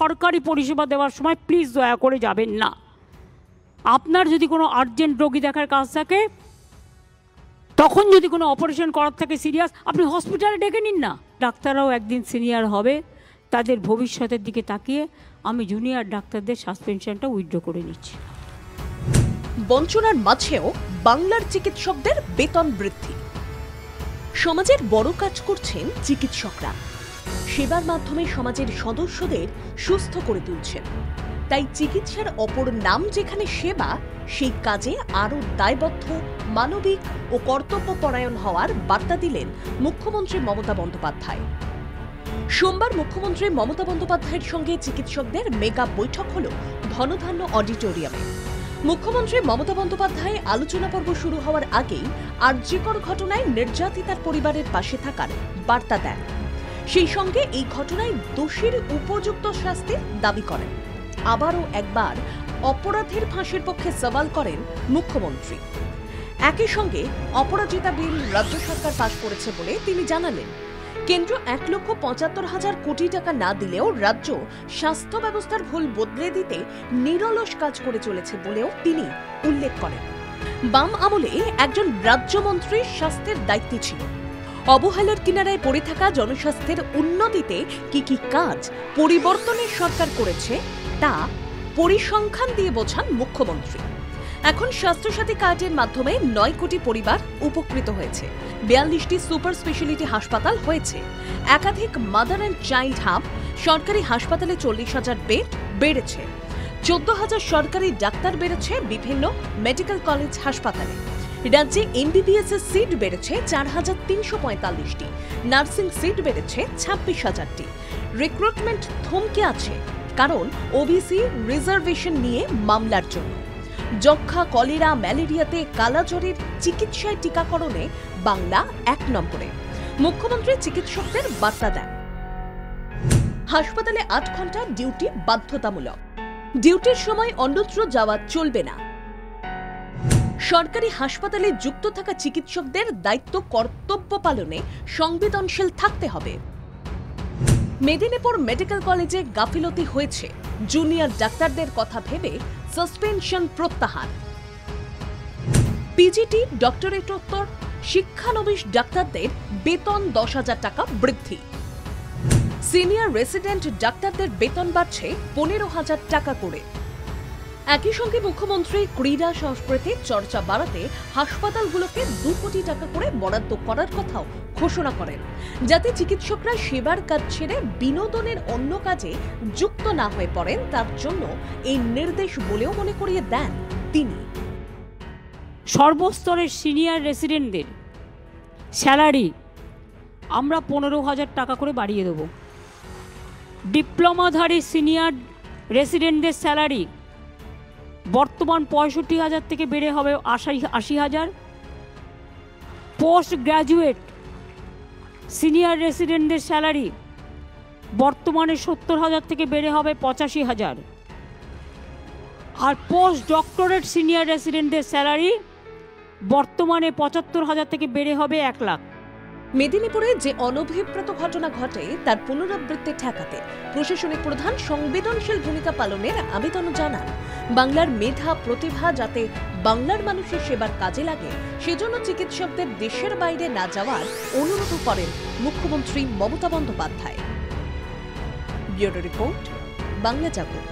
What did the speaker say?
সরকারি পরিষেবা দেওয়ার সময় প্লিজ দয়া করে যাবেন না। আপনার যদি কোনো আর্জেন্ট রোগী দেখার কাজ থাকে, তখন যদি কোনো অপারেশন করার থাকে সিরিয়াস, আপনি হসপিটালে ডেকে নিন না। ডাক্তাররাও একদিন সিনিয়র হবে, তাদের ভবিষ্যতের দিকে তাকিয়ে আমি জুনিয়র ডাক্তারদের সাসপেনশনটা উইথড্র করে নিচ্ছি। বঞ্চনার মাঝেও বাংলার চিকিৎসকদের বেতন বৃদ্ধি। সমাজের বড় কাজ করছেন চিকিৎসকরা, সেবার মাধ্যমে সমাজের সদস্যদের সুস্থ করে তুলছেন। তাই চিকিৎসার অপর নাম যেখানে সেবা, সেই কাজে আরও দায়বদ্ধ, মানবিক ও কর্তব্যপরায়ণ হওয়ার বার্তা দিলেন মুখ্যমন্ত্রী মমতা বন্দ্যোপাধ্যায়। সোমবার মুখ্যমন্ত্রী মমতা বন্দ্যোপাধ্যায়ের সঙ্গে চিকিৎসকদের মেগা বৈঠক হল ধনধান্য অডিটোরিয়ামে। মুখ্যমন্ত্রী মমতা বন্দ্যোপাধ্যায় আলোচনা পর্ব শুরু হওয়ার আগেই আরজিকর ঘটনায় নির্যাতিতার পরিবারের পাশে থাকার বার্তা দেন। সেই সঙ্গে এই ঘটনায় দোষীর উপযুক্ত শাস্তির দাবি করেন। আবারও একবার অপরাধের ফাঁসির পক্ষে সওয়াল করেন মুখ্যমন্ত্রী। একই সঙ্গে অপরাজিতা বিল রাজ্য সরকার পাশ করেছে বলে তিনি জানালেন। কেন্দ্র 1,75,000 কোটি টাকা না দিলেও রাজ্য স্বাস্থ্য ব্যবস্থার ভুল বদলে দিতে নিরলস কাজ করে চলেছে বলেও তিনি উল্লেখ করেন। বাম আমলে একজন রাজ্যমন্ত্রীর স্বাস্থ্যের দায়িত্ব ছিল। অবহেলার কিনারায় পড়ে থাকা জনস্বাস্থ্যের উন্নতিতে কি কি কাজ পরিবর্তনের সরকার করেছে তা পরিসংখ্যান দিয়ে বোঝান মুখ্যমন্ত্রী। এখন স্বাস্থ্যসাথী কার্ডের মাধ্যমে 9 কোটি পরিবার উপকৃত হয়েছে। 42টি সুপার স্পেশালিটি হাসপাতাল হয়েছে। একাধিক মাদার অ্যান্ড চাইল্ড হাব, সরকারি হাসপাতালে 40,000 বেড বেড়েছে। 14,000 সরকারি ডাক্তার বেড়েছে বিভিন্ন মেডিকেল কলেজ হাসপাতালে। রাজ্যে এমবিবিএস এর সিট বেড়েছে 4,345টি, নার্সিং সিট বেড়েছে 26,000টি। রিক্রুটমেন্ট থমকে আছে, কারণ ওবিসি রিজার্ভেশন নিয়ে মামলার জন্য। যক্ষা, কলেরা, ম্যালেরিয়াতে কালাজ্বরের চিকিৎসায় টিকাকরণে বাংলা 1 নম্বরে। মুখ্যমন্ত্রী চিকিৎসকদের বার্তা দেন, হাসপাতালে 8 ঘন্টা ডিউটি বাধ্যতামূলক। ডিউটির সময় অন্যত্র যাওয়া চলবে না। সরকারি হাসপাতালে যুক্ত থাকা চিকিৎসকদের দায়িত্ব কর্তব্য পালনে সংবেদনশীল থাকতে হবে। মেদিনীপুর মেডিকেল কলেজে গাফিলতি হয়েছে, জুনিয়র ডাক্তারদের কথা ভেবে সাসপেনশন প্রত্যাহার। পিজিটি, ডক্টরেটোত্তর শিক্ষানবিশ ডাক্তারদের বেতন 10,000 টাকা বৃদ্ধি। সিনিয়র রেসিডেন্ট ডাক্তারদের বেতন বাড়ছে 15,000 টাকা করে। একই সঙ্গে মুখ্যমন্ত্রী ক্রীড়া সংস্কৃতির চর্চা বাড়াতে হাসপাতালগুলোকে 2 কোটি টাকা করে বরাদ্দ করার কথাও ঘোষণা করেন, যাতে চিকিৎসকরা সেবার কাজ ছেড়ে বিনোদনের অন্য কাজে যুক্ত না হয়ে পড়েন। তার জন্য এই নির্দেশ বলেও মনে করিয়ে দেন তিনি। সর্বস্তরের সিনিয়র রেসিডেন্টদের স্যালারি আমরা 15,000 টাকা করে বাড়িয়ে দেব। ডিপ্লোমাধারী সিনিয়র রেসিডেন্টদের স্যালারি বর্তমান 65,000 থেকে বেড়ে হবে 80,000। পোস্ট গ্র্যাজুয়েট সিনিয়র রেসিডেন্টদের স্যালারি বর্তমানে 70,000 থেকে বেড়ে হবে 85,000। আর পোস্ট ডক্টরেট সিনিয়র রেসিডেন্টদের স্যালারি বর্তমানে 75,000 থেকে বেড়ে হবে 1 লাখ। মেদিনীপুরে যে অনভিপ্রেত ঘটনা ঘটে তার পুনরাবৃত্তি ঠেকাতে প্রশাসনিক প্রধান সংবেদনশীল ভূমিকা পালনের আবেদন জানান। বাংলার মেধা প্রতিভা যাতে বাংলার মানুষের সেবার কাজে লাগে, সেজন্য চিকিৎসকদের দেশের বাইরে না যাওয়ার অনুরোধ করেন মুখ্যমন্ত্রী মমতা বন্দ্যোপাধ্যায়। ব্যুরো রিপোর্ট, বাংলা জাগরণ।